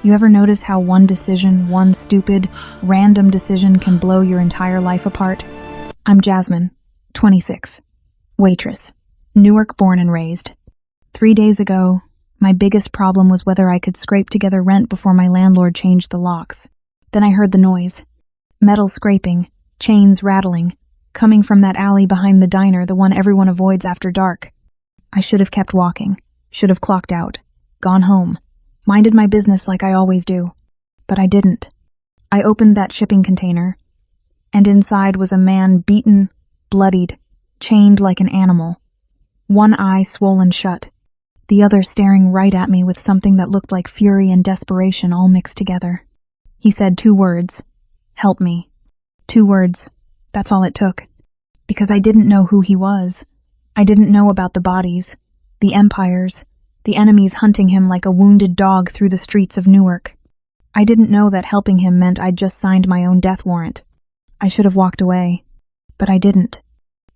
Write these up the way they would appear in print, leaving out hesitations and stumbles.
You ever notice how one decision, one stupid, random decision can blow your entire life apart? I'm Jasmine, 26, waitress, Newark born and raised. 3 days ago, my biggest problem was whether I could scrape together rent before my landlord changed the locks. Then I heard the noise. Metal scraping, chains rattling, coming from that alley behind the diner, the one everyone avoids after dark. I should have kept walking, should have clocked out, gone home, minded my business like I always do. But I didn't. I opened that shipping container, and inside was a man beaten, bloodied, chained like an animal. One eye swollen shut, the other staring right at me with something that looked like fury and desperation all mixed together. He said 2 words, "Help me." 2 words, that's all it took. Because I didn't know who he was. I didn't know about the bodies, the empires, the enemies hunting him like a wounded dog through the streets of Newark. I didn't know that helping him meant I'd just signed my own death warrant. I should have walked away, but I didn't.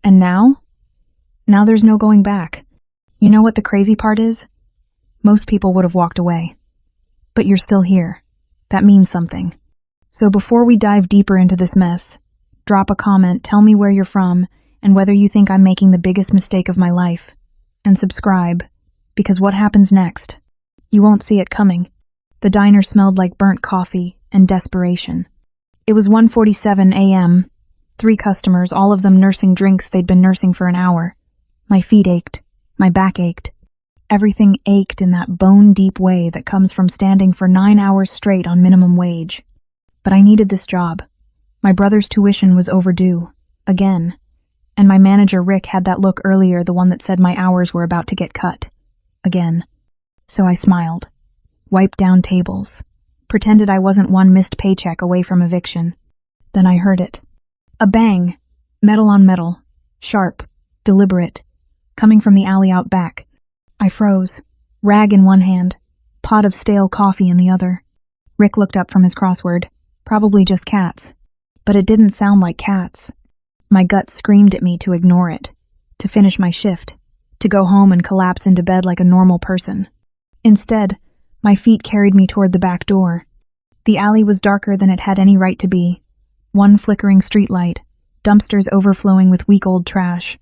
And now? Now there's no going back. You know what the crazy part is? Most people would have walked away. But you're still here. That means something. So before we dive deeper into this mess, drop a comment, tell me where you're from, and whether you think I'm making the biggest mistake of my life. And subscribe, because what happens next? You won't see it coming. The diner smelled like burnt coffee and desperation. It was 1:47 a.m., 3 customers, all of them nursing drinks they'd been nursing for an hour. My feet ached, my back ached. Everything ached in that bone-deep way that comes from standing for 9 hours straight on minimum wage. But I needed this job. My brother's tuition was overdue, again. And my manager Rick had that look earlier, the one that said my hours were about to get cut. Again. So I smiled, wiped down tables, pretended I wasn't one missed paycheck away from eviction. Then I heard it. A bang, metal on metal, sharp, deliberate, coming from the alley out back. I froze, rag in one hand, pot of stale coffee in the other. Rick looked up from his crossword. Probably just cats. But it didn't sound like cats. My gut screamed at me to ignore it, to finish my shift, to go home and collapse into bed like a normal person. Instead, my feet carried me toward the back door. The alley was darker than it had any right to be. One flickering streetlight, dumpsters overflowing with week-old trash,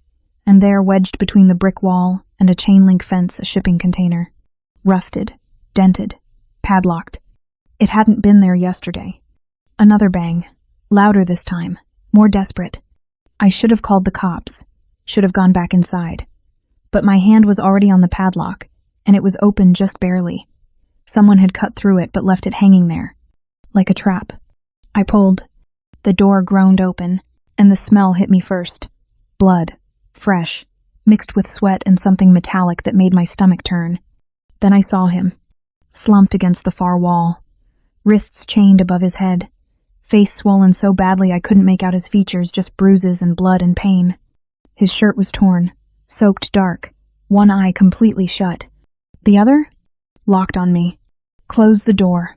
and there, wedged between the brick wall and a chain-link fence, a shipping container. Rusted, dented, padlocked. It hadn't been there yesterday. Another bang, louder this time, more desperate. I should have called the cops, should have gone back inside. But my hand was already on the padlock, and it was open just barely. Someone had cut through it but left it hanging there, like a trap. I pulled. The door groaned open, and the smell hit me first. Blood, fresh, mixed with sweat and something metallic that made my stomach turn. Then I saw him, slumped against the far wall, wrists chained above his head, face swollen so badly I couldn't make out his features, just bruises and blood and pain. His shirt was torn, soaked dark, one eye completely shut. The other? Locked on me. Closed the door.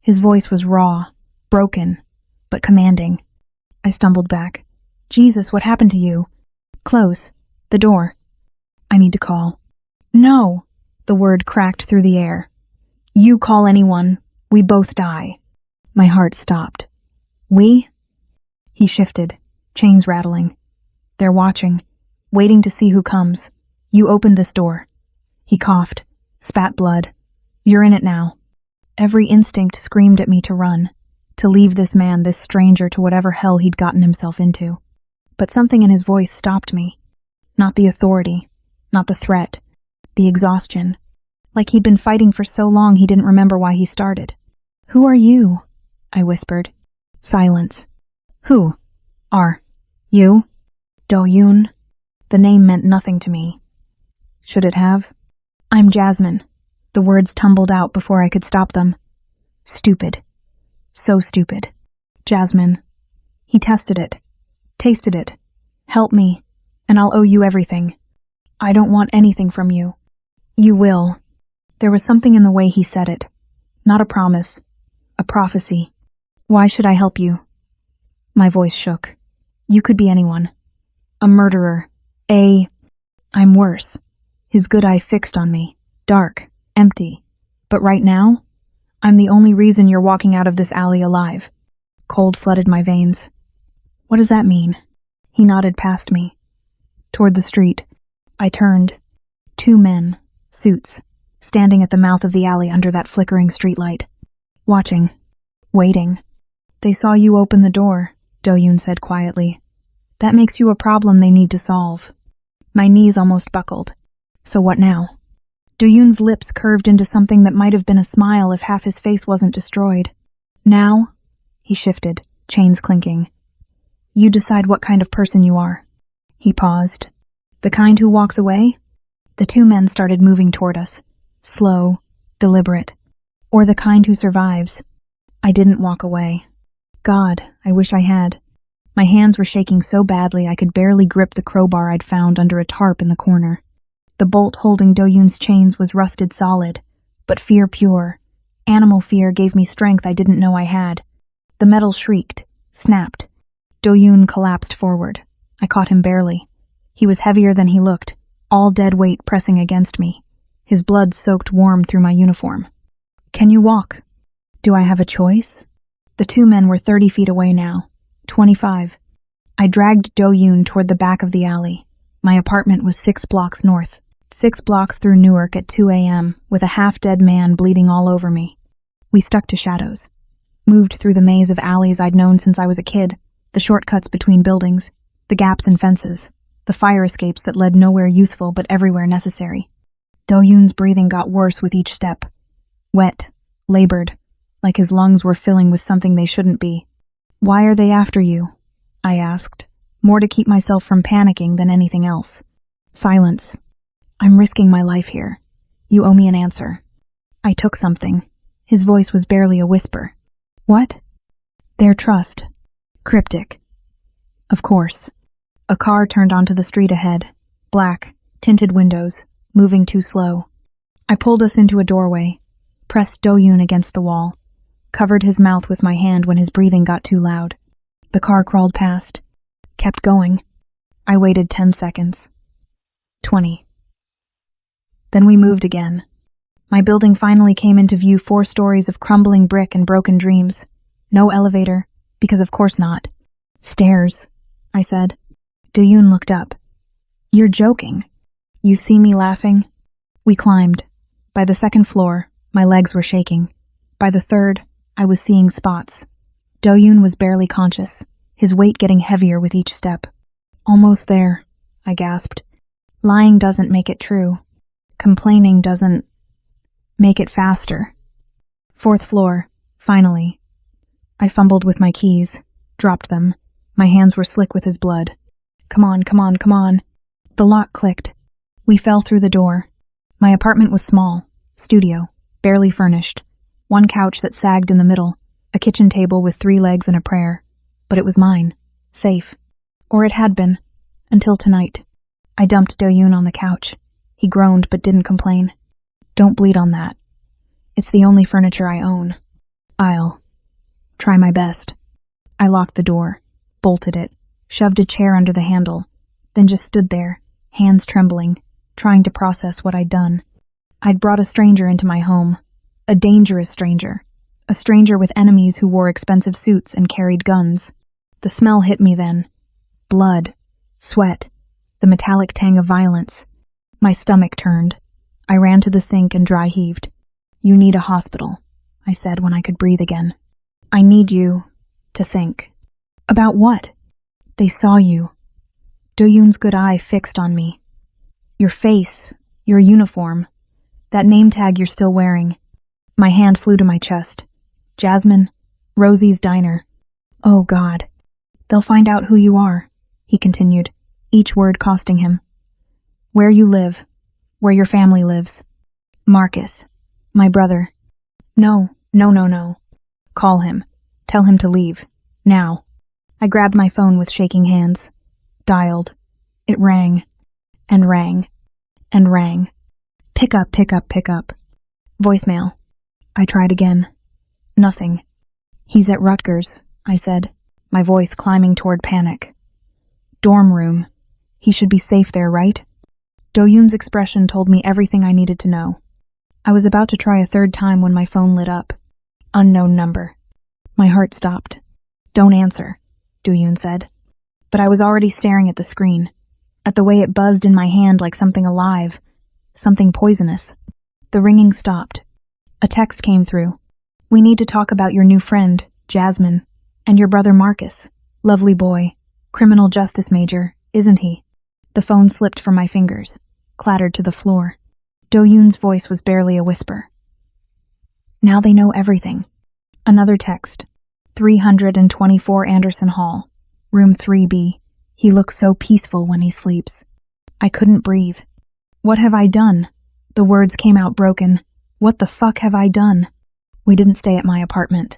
His voice was raw, broken, but commanding. I stumbled back. Jesus, what happened to you? Close. The door. I need to call. No! The word cracked through the air. You call anyone. We both die. My heart stopped. We? He shifted, chains rattling. They're watching, waiting to see who comes. You opened this door. He coughed, spat blood. You're in it now. Every instinct screamed at me to run, to leave this man, this stranger, to whatever hell he'd gotten himself into. But something in his voice stopped me. Not the authority, not the threat, the exhaustion. Like he'd been fighting for so long he didn't remember why he started. Who are you? I whispered. Silence. Who? Are you? DoYoon? The name meant nothing to me. Should it have? I'm Jasmine. The words tumbled out before I could stop them. Stupid. So stupid. Jasmine. He tested it. Tasted it. Help me, and I'll owe you everything. I don't want anything from you. You will. There was something in the way he said it. Not a promise. A prophecy. Why should I help you? My voice shook. You could be anyone. A murderer. I'm worse. His good eye fixed on me. Dark. Empty. But right now, I'm the only reason you're walking out of this alley alive. Cold flooded my veins. What does that mean? He nodded past me. Toward the street. I turned. 2 men, suits, standing at the mouth of the alley under that flickering streetlight. Watching. Waiting. They saw you open the door, DoYoon said quietly. That makes you a problem they need to solve. My knees almost buckled. So what now? DoYoon's lips curved into something that might have been a smile if half his face wasn't destroyed. Now? He shifted, chains clinking. You decide what kind of person you are. He paused. The kind who walks away? The 2 men started moving toward us. Slow, deliberate. Or the kind who survives. I didn't walk away. God, I wish I had. My hands were shaking so badly I could barely grip the crowbar I'd found under a tarp in the corner. The bolt holding DoYoon's chains was rusted solid, but fear pure. Animal fear gave me strength I didn't know I had. The metal shrieked, snapped. DoYoon collapsed forward. I caught him barely. He was heavier than he looked, all dead weight pressing against me. His blood soaked warm through my uniform. Can you walk? Do I have a choice? The 2 men were 30 feet away now. 25. I dragged DoYoon toward the back of the alley. My apartment was 6 blocks north. 6 blocks through Newark at 2 a.m., with a half-dead man bleeding all over me. We stuck to shadows. Moved through the maze of alleys I'd known since I was a kid, the shortcuts between buildings, the gaps in fences, the fire escapes that led nowhere useful but everywhere necessary. DoYoon's breathing got worse with each step. Wet, labored, like his lungs were filling with something they shouldn't be. Why are they after you? I asked, more to keep myself from panicking than anything else. Silence. I'm risking my life here. You owe me an answer. I took something. His voice was barely a whisper. What? Their trust. Cryptic. Of course. A car turned onto the street ahead. Black, tinted windows, moving too slow. I pulled us into a doorway, pressed DoYoon against the wall, covered his mouth with my hand when his breathing got too loud. The car crawled past. Kept going. I waited 10 seconds. 20. Then we moved again. My building finally came into view, 4 stories of crumbling brick and broken dreams. No elevator, because of course not. Stairs, I said. DoYoon looked up. You're joking. You see me laughing? We climbed. By the 2nd floor, my legs were shaking. By the 3rd, I was seeing spots. DoYoon was barely conscious, his weight getting heavier with each step. Almost there, I gasped. Lying doesn't make it true. Complaining doesn't make it faster. 4th floor, finally. I fumbled with my keys, dropped them. My hands were slick with his blood. Come on, come on, come on. The lock clicked. We fell through the door. My apartment was small, studio, barely furnished. 1 couch that sagged in the middle, a kitchen table with 3 legs and a prayer. But it was mine. Safe. Or it had been. Until tonight. I dumped DoYoon on the couch. He groaned but didn't complain. Don't bleed on that. It's the only furniture I own. I'll try my best. I locked the door, bolted it, shoved a chair under the handle, then just stood there, hands trembling, trying to process what I'd done. I'd brought a stranger into my home. A dangerous stranger. A stranger with enemies who wore expensive suits and carried guns. The smell hit me then. Blood. Sweat. The metallic tang of violence. My stomach turned. I ran to the sink and dry heaved. You need a hospital, I said when I could breathe again. I need you to think. About what? They saw you. DoYoon's good eye fixed on me. Your face, your uniform, that name tag you're still wearing. My hand flew to my chest. Jasmine, Rosie's diner. Oh God. They'll find out who you are, he continued, each word costing him. Where you live, where your family lives. Marcus, my brother. No. Call him. Tell him to leave. Now. I grabbed my phone with shaking hands. Dialed. It rang. And rang. And rang. Pick up. Voicemail. I tried again. Nothing. He's at Rutgers, I said, my voice climbing toward panic. Dorm room. He should be safe there, right? DoYoon's expression told me everything I needed to know. I was about to try a 3rd time when my phone lit up. Unknown number. My heart stopped. Don't answer, DoYoon said. But I was already staring at the screen, at the way it buzzed in my hand like something alive, something poisonous. The ringing stopped. A text came through. We need to talk about your new friend, Jasmine, and your brother Marcus. Lovely boy. Criminal justice major, isn't he? The phone slipped from my fingers, clattered to the floor. DoYoon's voice was barely a whisper. Now they know everything. Another text. 324 Anderson Hall, room 3B. He looks so peaceful when he sleeps. I couldn't breathe. What have I done? The words came out broken. What the fuck have I done? We didn't stay at my apartment.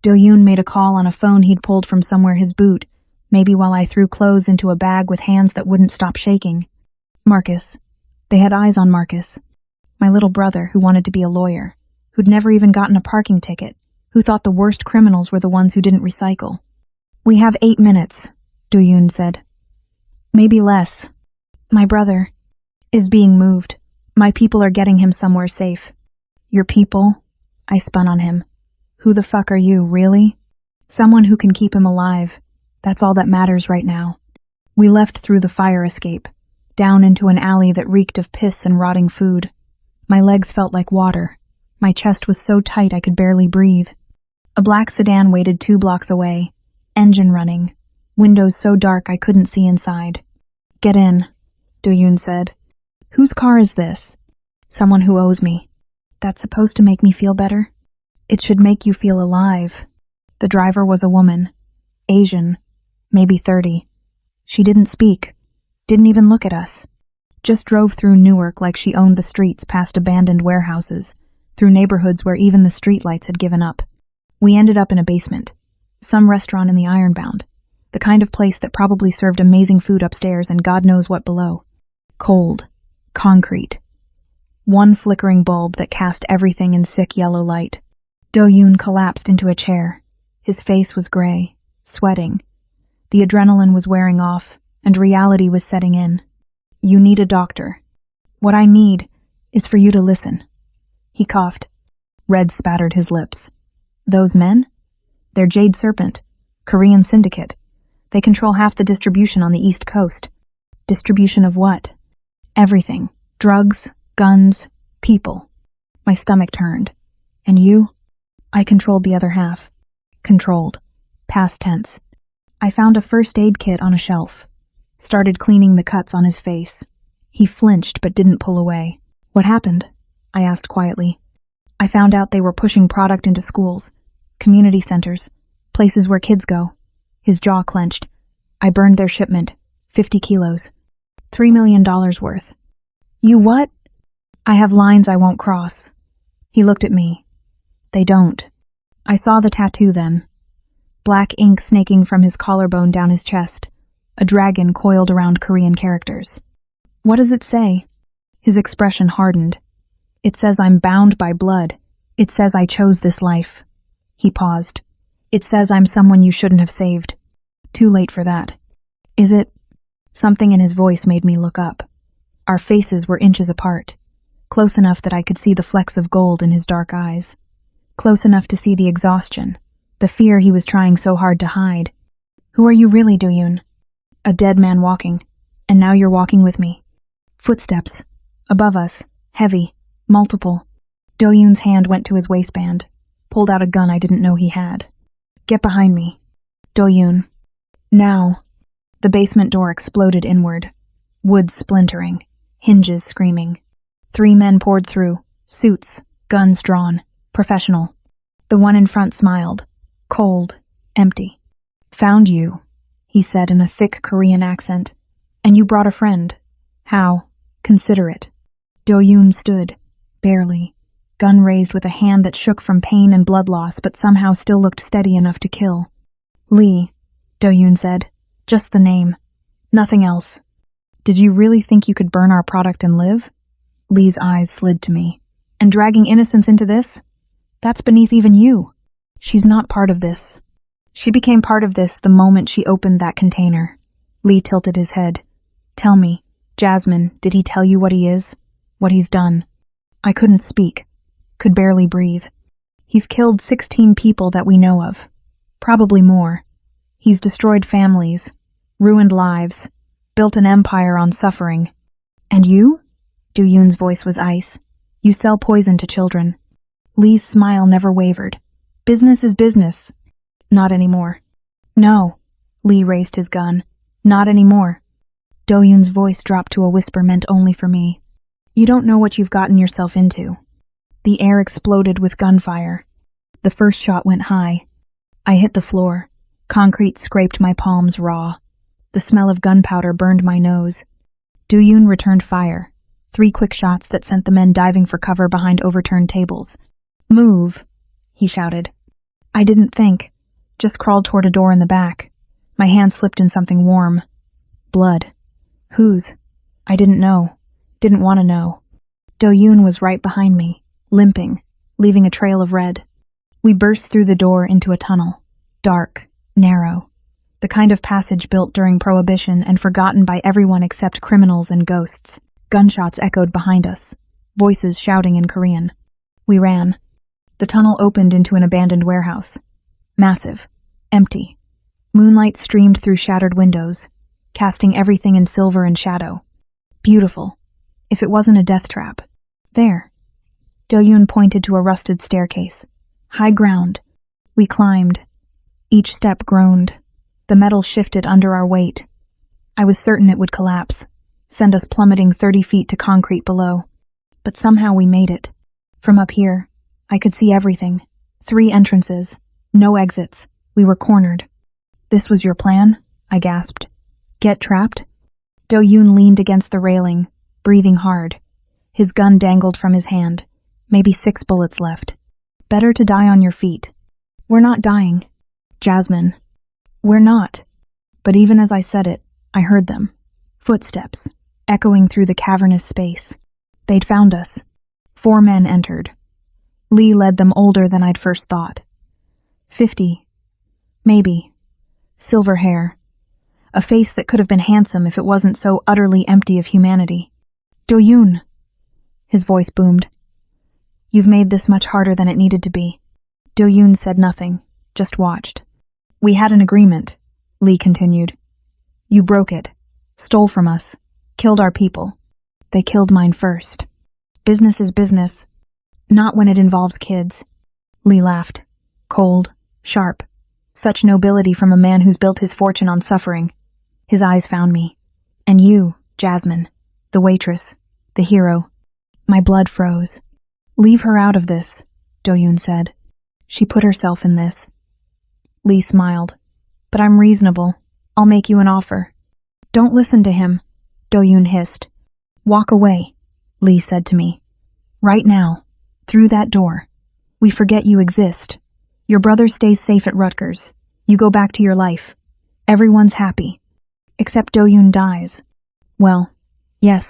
DoYoon made a call on a phone he'd pulled from somewhere his boot, maybe while I threw clothes into a bag with hands that wouldn't stop shaking. Marcus. They had eyes on Marcus. My little brother who wanted to be a lawyer, who'd never even gotten a parking ticket, who thought the worst criminals were the ones who didn't recycle. We have 8 minutes, DoYoon said. Maybe less. My brother is being moved. My people are getting him somewhere safe. Your people? I spun on him. Who the fuck are you, really? Someone who can keep him alive. That's all that matters right now. We left through the fire escape, down into an alley that reeked of piss and rotting food. My legs felt like water. My chest was so tight I could barely breathe. A black sedan waited 2 blocks away, engine running, windows so dark I couldn't see inside. Get in, DoYoon said. Whose car is this? Someone who owes me. That's supposed to make me feel better? It should make you feel alive. The driver was a woman, Asian, maybe 30. She didn't speak, didn't even look at us. Just drove through Newark like she owned the streets, past abandoned warehouses, through neighborhoods where even the streetlights had given up. We ended up in a basement, some restaurant in the Ironbound, the kind of place that probably served amazing food upstairs and God knows what below. Cold, concrete. One flickering bulb that cast everything in sick yellow light. DoYoon collapsed into a chair. His face was gray, sweating. The adrenaline was wearing off, and reality was setting in. You need a doctor. What I need is for you to listen. He coughed. Red spattered his lips. Those men? They're Jade Serpent, Korean syndicate. They control half the distribution on the East Coast. Distribution of what? Everything. Drugs, guns, people. My stomach turned. And you? I controlled the other half. Controlled. Past tense. I found a first aid kit on a shelf. Started cleaning the cuts on his face. He flinched but didn't pull away. What happened? I asked quietly. I found out they were pushing product into schools, community centers, places where kids go. His jaw clenched. I burned their shipment, 50 kilos. $3 million worth. You what? I have lines I won't cross. He looked at me. They don't. I saw the tattoo then. Black ink snaking from his collarbone down his chest. A dragon coiled around Korean characters. What does it say? His expression hardened. It says I'm bound by blood. It says I chose this life. He paused. It says I'm someone you shouldn't have saved. Too late for that. Is it? Something in his voice made me look up. Our faces were inches apart, close enough that I could see the flecks of gold in his dark eyes, close enough to see the exhaustion, the fear he was trying so hard to hide. Who are you really, DoYoon? A dead man walking, and now you're walking with me. Footsteps. Above us. Heavy. Multiple. DoYoon's hand went to his waistband, pulled out a gun I didn't know he had. Get behind me. DoYoon. Now. The basement door exploded inward. Wood splintering. Hinges screaming. 3 men poured through. Suits. Guns drawn. Professional. The one in front smiled. Cold. Empty. Found you, he said in a thick Korean accent. And you brought a friend. How? Considerate. DoYoon stood, barely, gun raised with a hand that shook from pain and blood loss but somehow still looked steady enough to kill. Lee, DoYoon said. Just the name. Nothing else. Did you really think you could burn our product and live? Lee's eyes slid to me. And dragging innocence into this? That's beneath even you. She's not part of this. She became part of this the moment she opened that container. Lee tilted his head. Tell me, Jasmine, did he tell you what he is? What he's done? I couldn't speak. Could barely breathe. He's killed 16 people that we know of. Probably more. He's destroyed families, ruined lives, built an empire on suffering. And you? DoYoon's voice was ice. You sell poison to children. Lee's smile never wavered. Business is business. Not anymore. No. Lee raised his gun. Not anymore. DoYoon's voice dropped to a whisper meant only for me. You don't know what you've gotten yourself into. The air exploded with gunfire. The first shot went high. I hit the floor. Concrete scraped my palms raw. The smell of gunpowder burned my nose. DoYoon returned fire. 3 quick shots that sent the men diving for cover behind overturned tables. Move, he shouted. I didn't think. Just crawled toward a door in the back. My hand slipped in something warm. Blood. Whose? I didn't know. Didn't want to know. DoYoon was right behind me, limping, leaving a trail of red. We burst through the door into a tunnel. Dark, narrow. The kind of passage built during Prohibition and forgotten by everyone except criminals and ghosts. Gunshots echoed behind us, voices shouting in Korean. We ran. The tunnel opened into an abandoned warehouse. Massive. Empty. Moonlight streamed through shattered windows, casting everything in silver and shadow. Beautiful. If it wasn't a death trap. There. DoYoon pointed to a rusted staircase. High ground. We climbed. Each step groaned. The metal shifted under our weight. I was certain it would collapse, send us plummeting 30 feet to concrete below. But somehow we made it. From up here, I could see everything. 3 entrances. No exits. We were cornered. This was your plan? I gasped. Get trapped? DoYoon leaned against the railing, breathing hard. His gun dangled from his hand. Maybe 6 bullets left. Better to die on your feet. We're not dying. Jasmine. We're not. But even as I said it, I heard them. Footsteps, echoing through the cavernous space. They'd found us. 4 men entered. Lee led them, older than I'd first thought. 50. Maybe. Silver hair. A face that could have been handsome if it wasn't so utterly empty of humanity. DoYoon. His voice boomed. You've made this much harder than it needed to be. DoYoon said nothing, just watched. We had an agreement, Lee continued. You broke it. Stole from us. Killed our people. They killed mine first. Business is business. Not when it involves kids. Lee laughed. Cold. Sharp. Such nobility from a man who's built his fortune on suffering. His eyes found me. And you, Jasmine. The waitress. The hero. My blood froze. Leave her out of this, DoYoon said. She put herself in this. Lee smiled. But I'm reasonable. I'll make you an offer. Don't listen to him, DoYoon hissed. Walk away, Lee said to me. Right now. Through that door. We forget you exist. Your brother stays safe at Rutgers. You go back to your life. Everyone's happy. Except DoYoon dies. Well, yes,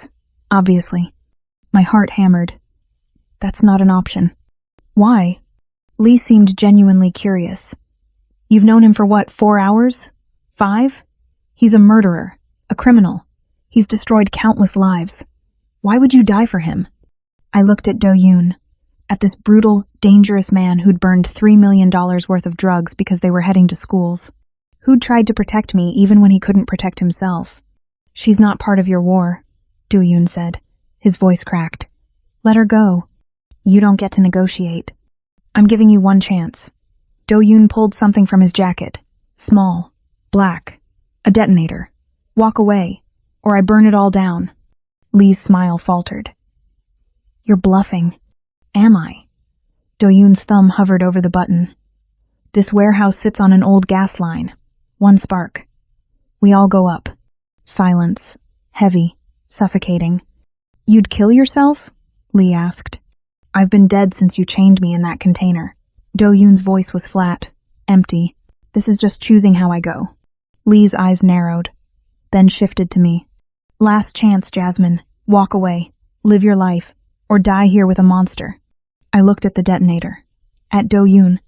obviously. My heart hammered. That's not an option. Why? Lee seemed genuinely curious. You've known him for what, 4 hours? 5? He's a murderer, a criminal. He's destroyed countless lives. Why would you die for him? I looked at DoYoon, at this brutal, dangerous man who'd burned $3 million worth of drugs because they were heading to schools. Who'd tried to protect me even when he couldn't protect himself. She's not part of your war, DoYoon said. His voice cracked. Let her go. You don't get to negotiate. I'm giving you one chance. DoYoon pulled something from his jacket. Small. Black. A detonator. Walk away, or I burn it all down. Lee's smile faltered. You're bluffing. Am I? DoYoon's thumb hovered over the button. This warehouse sits on an old gas line. 1 spark. We all go up. Silence. Heavy. Suffocating. You'd kill yourself? Lee asked. I've been dead since you chained me in that container. DoYoon's voice was flat, empty. This is just choosing how I go. Lee's eyes narrowed, then shifted to me. Last chance, Jasmine. Walk away. Live your life. Or die here with a monster. I looked at the detonator. At DoYoon.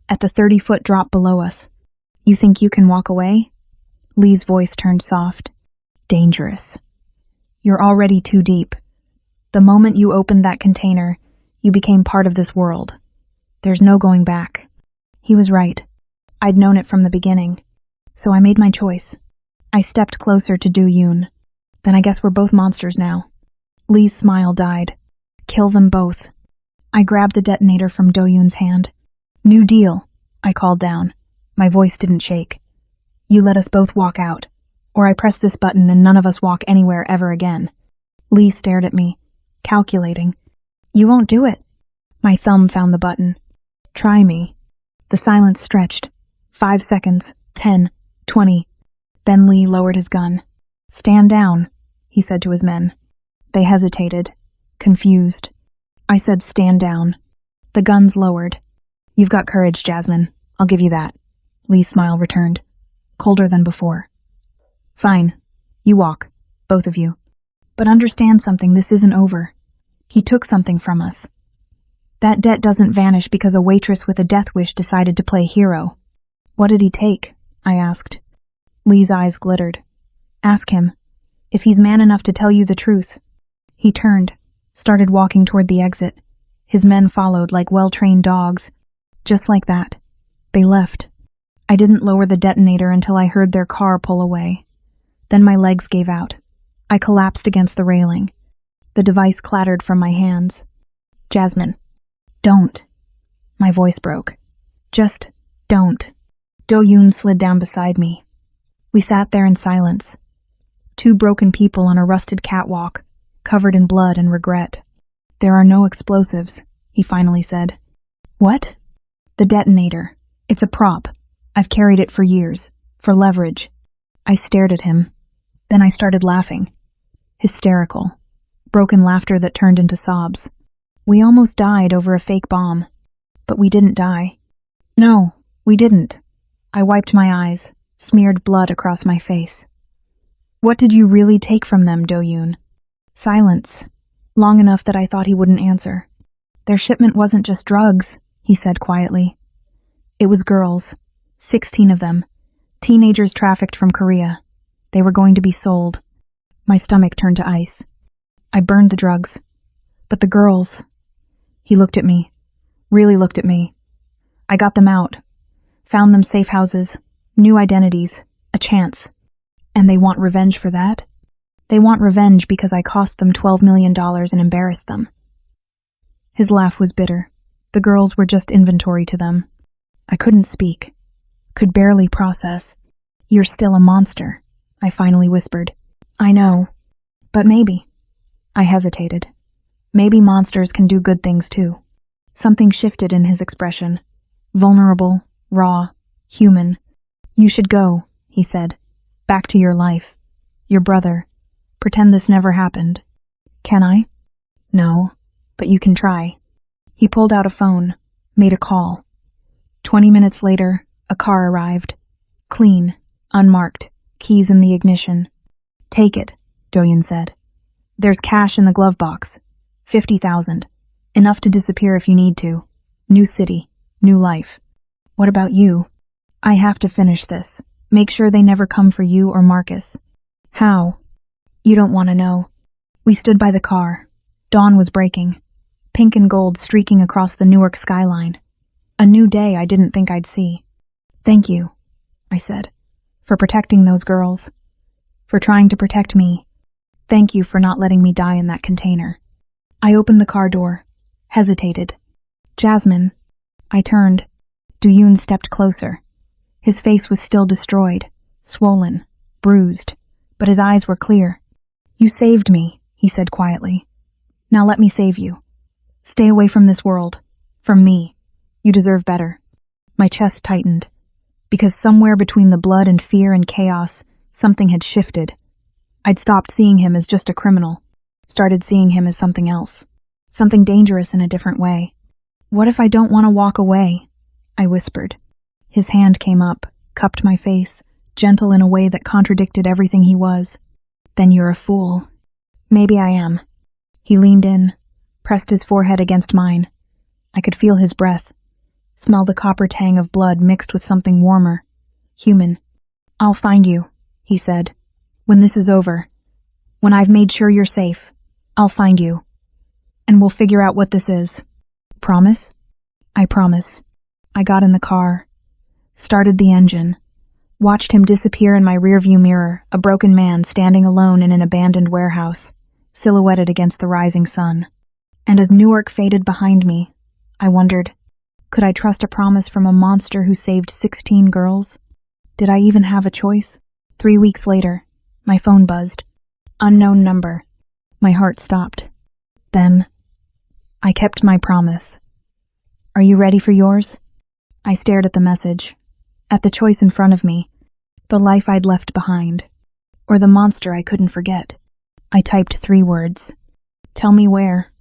At the 30-foot drop below us. You think you can walk away? Lee's voice turned soft. Dangerous. You're already too deep. The moment you opened that container, you became part of this world. There's no going back. He was right. I'd known it from the beginning. So I made my choice. I stepped closer to DoYoon. Then I guess we're both monsters now. Lee's smile died. Kill them both. I grabbed the detonator from DoYoon's hand. New deal, I called down. My voice didn't shake. You let us both walk out, or I press this button and none of us walk anywhere ever again. Lee stared at me, calculating. You won't do it. My thumb found the button. Try me. The silence stretched. 5 seconds, 10, 20. Then Lee lowered his gun. Stand down, he said to his men. They hesitated, confused. I said stand down. The guns lowered. You've got courage, Jasmine. I'll give you that. Lee's smile returned, colder than before. Fine. You walk, both of you. But understand something, this isn't over. He took something from us. That debt doesn't vanish because a waitress with a death wish decided to play hero. What did he take? I asked. Lee's eyes glittered. Ask him. If he's man enough to tell you the truth. He turned, started walking toward the exit. His men followed like well-trained dogs. Just like that. They left. I didn't lower the detonator until I heard their car pull away. Then my legs gave out. I collapsed against the railing. The device clattered from my hands. Jasmine. Don't. My voice broke. Just don't. DoYoon slid down beside me. We sat there in silence. Two broken people on a rusted catwalk, covered in blood and regret. There are no explosives, he finally said. What? The detonator. It's a prop. I've carried it for years. For leverage. I stared at him. Then I started laughing. Hysterical. Broken laughter that turned into sobs. We almost died over a fake bomb. But we didn't die. No, we didn't. I wiped my eyes, smeared blood across my face. What did you really take from them, DoYoon? Silence. Long enough that I thought he wouldn't answer. Their shipment wasn't just drugs, he said quietly. It was girls. 16 of them. Teenagers trafficked from Korea. They were going to be sold. My stomach turned to ice. I burned the drugs. But the girls... He looked at me. Really looked at me. I got them out. Found them safe houses. New identities. A chance. And they want revenge for that? They want revenge because I cost them $12 million and embarrassed them. His laugh was bitter. The girls were just inventory to them. I couldn't speak. Could barely process. You're still a monster, I finally whispered. I know. But maybe. I hesitated. Maybe monsters can do good things too. Something shifted in his expression. Vulnerable, raw, human. You should go, he said. Back to your life. Your brother. Pretend this never happened. Can I? No, but you can try. He pulled out a phone, made a call. 20 minutes later, a car arrived. Clean, unmarked, keys in the ignition. Take it, DoYoon said. There's cash in the glove box. 50,000. Enough to disappear if you need to. New city, new life. What about you? I have to finish this. Make sure they never come for you or Marcus. How? You don't want to know. We stood by the car. Dawn was breaking. Pink and gold streaking across the Newark skyline. A new day I didn't think I'd see. Thank you, I said, for protecting those girls. For trying to protect me. Thank you for not letting me die in that container. I opened the car door, hesitated. Jasmine. I turned. DoYoon stepped closer. His face was still destroyed, swollen, bruised, but his eyes were clear. You saved me, he said quietly. Now let me save you. Stay away from this world. From me. You deserve better. My chest tightened. Because somewhere between the blood and fear and chaos, something had shifted. I'd stopped seeing him as just a criminal. Started seeing him as something else. Something dangerous in a different way. What if I don't want to walk away? I whispered. His hand came up, cupped my face, gentle in a way that contradicted everything he was. Then you're a fool. Maybe I am. He leaned in, pressed his forehead against mine. I could feel his breath, smell the copper tang of blood mixed with something warmer, human. I'll find you, he said. When this is over. When I've made sure you're safe. I'll find you. And we'll figure out what this is. Promise? I promise. I got in the car, started the engine, watched him disappear in my rearview mirror, a broken man standing alone in an abandoned warehouse, silhouetted against the rising sun. And as Newark faded behind me, I wondered, could I trust a promise from a monster who saved 16 girls? Did I even have a choice? 3 weeks later, my phone buzzed. Unknown number. My heart stopped. Then, I kept my promise. Are you ready for yours? I stared at the message, at the choice in front of me, the life I'd left behind, or the monster I couldn't forget. I typed 3 words. Tell me where.